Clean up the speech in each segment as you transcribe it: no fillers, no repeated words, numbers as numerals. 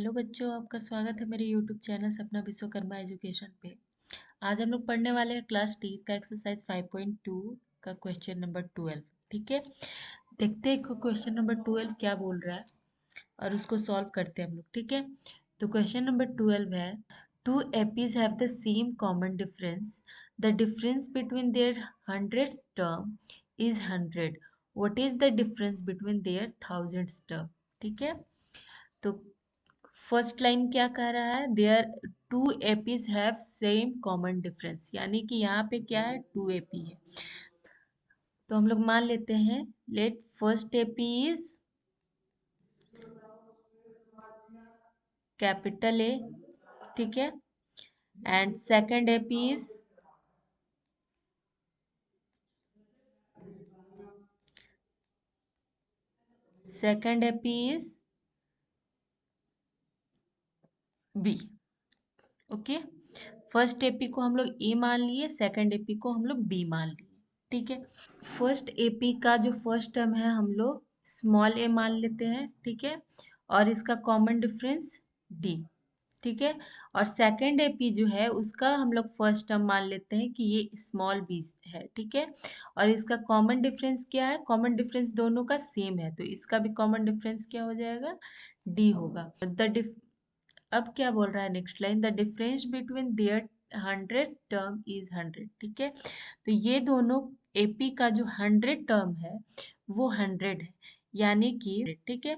Hello बच्चों, आपका स्वागत है मेरे यूट्यूब चैनल सपना विश्वकर्मा एजुकेशन पे। आज हम लोग पढ़ने वाले हैं क्लास 10 का एक्सरसाइज 5.2 का क्वेश्चन नंबर 12। ठीक है, देखते हैं क्वेश्चन नंबर 12 क्या बोल रहा है और उसको सॉल्व करते हैं हम लोग। ठीक है, तो क्वेश्चन नंबर 12 है, two APs have the same common difference, the difference between their 100th term is 100। What is the difference between their 1000th term. ठीक है, तो फर्स्ट लाइन क्या कह रहा है, there two APs have same common difference, यानी कि यहाँ पे क्या है, टू एपी है। तो हम लोग मान लेते हैं, let first AP is capital A, ठीक है, and second AP is B. Okay, first AP को हम लोग ए मान लिए, सेकंड एपी को हम लोग बी मान लिए। ठीक है, फर्स्ट एपी का जो फर्स्ट टर्म है हम लोग स्मॉल ए मान लेते हैं, ठीक है, और इसका कॉमन डिफरेंस डी। ठीक है, और सेकंड एपी जो है उसका हम लोग फर्स्ट टर्म मान लेते हैं कि ये स्मॉल बी है। ठीक है, और इसका कॉमन डिफरेंस क्या है, कॉमन डिफरेंस दोनों का सेम है, तो इसका भी कॉमन डिफरेंस क्या हो जाएगा, डी होगा। अब क्या बोल रहा है next line, the difference between there 100 term is 100। ठीक है, तो ये दोनों एपी का जो 100 टर्म है वो 100 है, यानी कि ठीक है,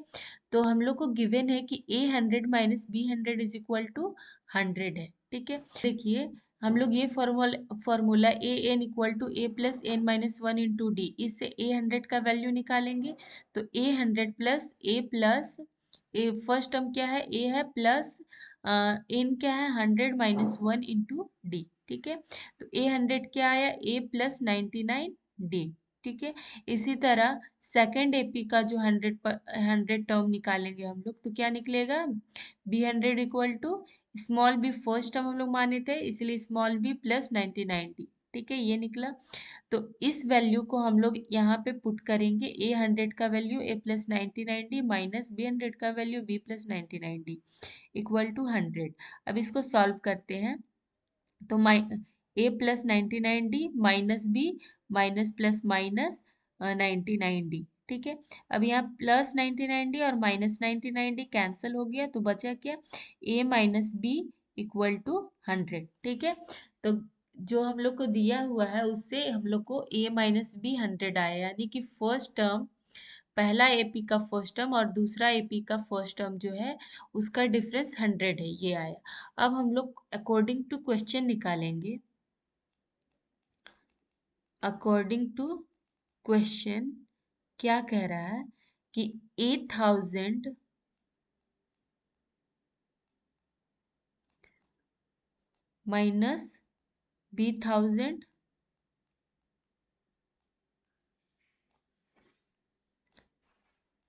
तो हम लोग को गिवन है कि A 100 minus B 100 is equal to 100 है। ठीक है, देखिए हम लोग ये formula A N equal to A plus N minus one into D, इससे ए 100 का वैल्यू निकालेंगे। तो A 100 plus A first term क्या है, ए है, प्लस एन क्या है, 100 माइनस वन इंटू डी। ठीक है, तो ए 100 क्या आया, ए प्लस 99 डी। ठीक है, इसी तरह सेकेंड एपी का जो 100 टर्म निकालेंगे हम लोग, तो क्या निकलेगा, B 100 equal to small B first term हम लोग माने थे, इसलिए स्मॉल बी प्लस 99 डी। ठीक है, ये निकला। तो इस वैल्यू को हम लोग यहाँ पे पुट करेंगे, ए 100 का value A plus 99 D minus B 100 का value B plus 99 D equal to 100। अब इसको सॉल्व करते हैं, तो A plus 99 D minus B minus plus minus 99 D. ठीक है, अब यहाँ प्लस 99 डी और माइनस 99 डी कैंसिल हो गया, तो बचा क्या, A minus B equal to 100। ठीक है, तो जो हम लोग को दिया हुआ है उससे हम लोग को ए माइनस बी 100 आया, यानी कि फर्स्ट टर्म, पहला एपी का फर्स्ट टर्म और दूसरा एपी का फर्स्ट टर्म जो है उसका डिफरेंस 100 है, ये आया। अब हम लोग अकॉर्डिंग टू क्वेश्चन निकालेंगे। अकॉर्डिंग टू क्वेश्चन क्या कह रहा है कि 8000 माइनस बी 1000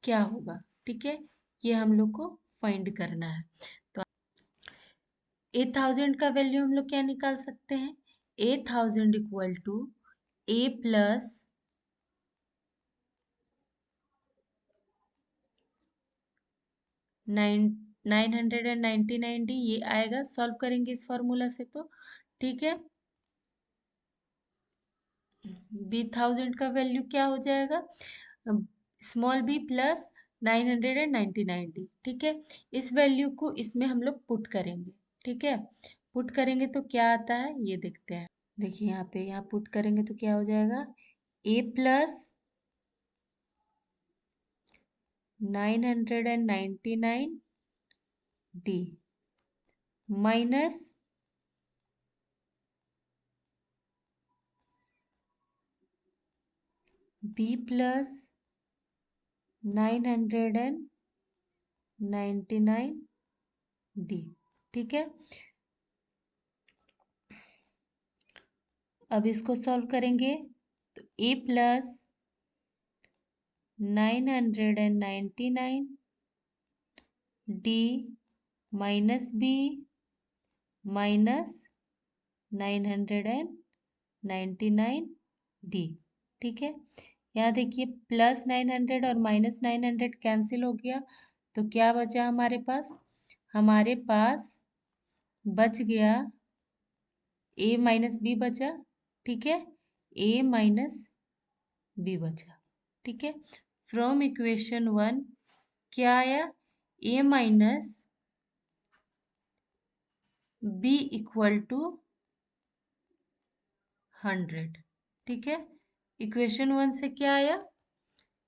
क्या होगा। ठीक है, ये हम लोग को फाइंड करना है। तो 8000 का वैल्यू हम लोग क्या निकाल सकते हैं, 8000 equal to A plus 999 D, ये आएगा, सॉल्व करेंगे इस फॉर्मूला से। तो ठीक है, बी 1000 का वैल्यू क्या हो जाएगा, स्मॉल बी प्लस 999 डी। ठीक है, इस वैल्यू को इसमें हम लोग पुट करेंगे। ठीक है, पुट करेंगे तो क्या आता है ये देखते हैं। देखिए यहाँ पे, यहाँ पुट करेंगे तो क्या हो जाएगा, A plus 999 D minus B plus 999 D. ठीक है, अब इसको सॉल्व करेंगे, तो A plus 999 D minus B minus 999 D. ठीक है, यहाँ देखिए प्लस 900 और माइनस 900 कैंसिल हो गया, तो क्या बचा हमारे पास, हमारे पास बच गया a माइनस बी बचा, ठीक है, a माइनस बी बचा, ठीक है। फ्रॉम इक्वेशन 1 क्या आया, a minus B equal to 100, ठीक है। इक्वेशन 1 से क्या आया,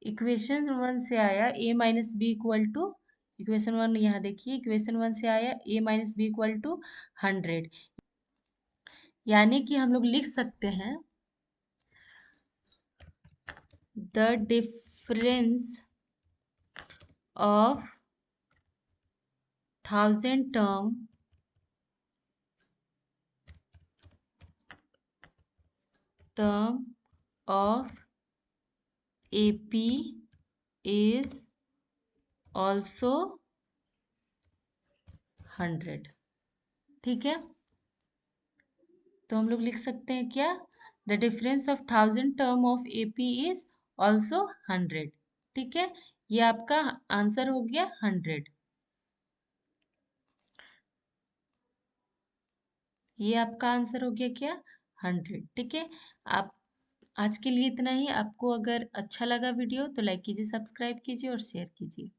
इक्वेशन 1 से आया a minus B equal to, equation 1 यहाँ देखिए, इक्वेशन 1 से आया a minus B equal to 100, यानी कि हम लोग लिख सकते हैं the difference of 1000 term of AP is also 100, ठीक है। तो हम लोग लिख सकते हैं क्या, the difference of 1000 term of AP is also 100, ठीक है। ये आपका आंसर हो गया 100, ये आपका आंसर हो गया क्या, 100, ठीक है। आप आज के लिए इतना ही। आपको अगर अच्छा लगा वीडियो तो लाइक कीजिए, सब्सक्राइब कीजिए और शेयर कीजिए।